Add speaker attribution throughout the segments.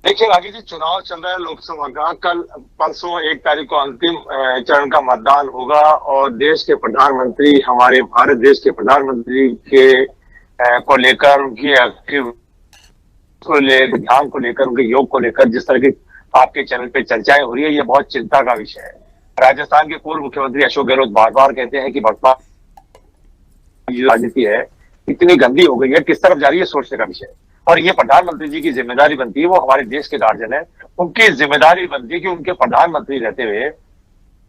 Speaker 1: देखिए राकेश जी, चुनाव चल रहा है लोकसभा का। कल परसों 1 तारीख को अंतिम चरण का मतदान होगा और देश के प्रधानमंत्री, हमारे भारत देश के प्रधानमंत्री के को लेकर, उनकी एक्टिव ध्यान को लेकर, उनके योग को लेकर जिस तरह की आपके चैनल पे चर्चाएं हो रही है, ये बहुत चिंता का विषय है। राजस्थान के पूर्व मुख्यमंत्री अशोक गहलोत बार बार कहते हैं कि वर्तमान जो राजनीति है इतनी गंदी हो गई है, किस तरफ जा रही है सोचने का विषय है। और ये प्रधानमंत्री जी की जिम्मेदारी बनती है, वो हमारे देश के गार्जियन है, उनकी जिम्मेदारी बनती है कि उनके प्रधानमंत्री रहते हुए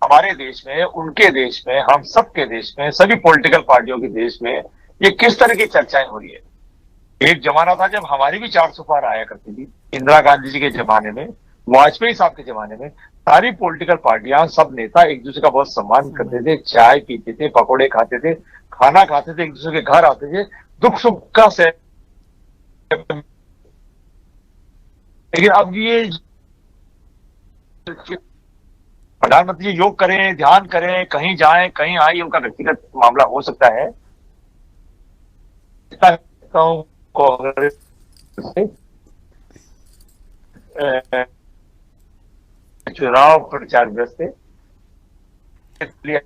Speaker 1: हमारे देश में, उनके देश में, हम सबके देश में, सभी पॉलिटिकल पार्टियों के देश में ये किस तरह की चर्चाएं हो रही है। एक जमाना था जब हमारी भी 400 पार आया करती थी, इंदिरा गांधी जी के जमाने में, वाजपेयी साहब के जमाने में। सारी पॉलिटिकल पार्टियां, सब नेता एक दूसरे का बहुत सम्मान करते थे, चाय पीते थे, पकौड़े खाते थे, खाना खाते थे, एक दूसरे के घर आते थे, दुख सुख का से। लेकिन अब ये प्रधानमंत्री जी योग करें, ध्यान करें, कहीं जाएं, कहीं आए, ये उनका व्यक्तिगत मामला हो सकता है। कांग्रेस चुनाव प्रचार ग्रस्त है, इसलिए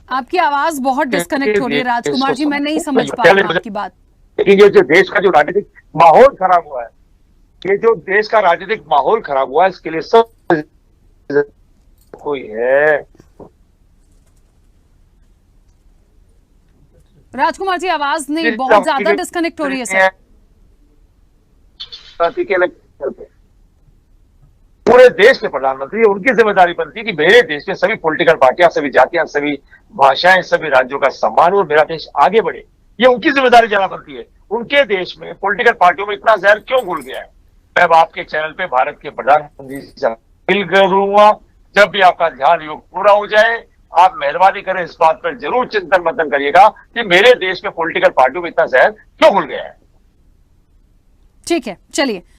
Speaker 2: आपकी आवाज बहुत डिस्कनेक्ट हो रही है राजकुमार जी, मैं नहीं समझ पा रहा हूं आपकी बात।
Speaker 1: लेकिन ये जो देश का जो राजनीतिक माहौल खराब हुआ है, ये जो देश का राजनीतिक माहौल खराब हुआ है, इसके लिए सब कोई है।
Speaker 2: राजकुमार जी आवाज नहीं, बहुत ज्यादा डिस्कनेक्ट हो रही है सर।
Speaker 1: पूरे देश के प्रधानमंत्री, उनकी जिम्मेदारी बनती है कि मेरे देश में सभी पॉलिटिकल पार्टियां, सभी जातियां, सभी भाषाएं, सभी राज्यों का सम्मान और मेरा देश आगे बढ़े, ये उनकी जिम्मेदारी ज्यादा बनती है। उनके देश में पॉलिटिकल पार्टियों में इतना जहर क्यों घुल गया है? मैं अब आपके चैनल पे भारत के प्रधानमंत्री से अपील करूंगा, जब भी आपका ध्यान योग पूरा हो जाए, आप मेहरबानी करें इस बात पर जरूर चिंतन मंथन करिएगा कि मेरे देश में पॉलिटिकल पार्टियों में इतना जहर क्यों घुल गया है।
Speaker 2: ठीक है, चलिए।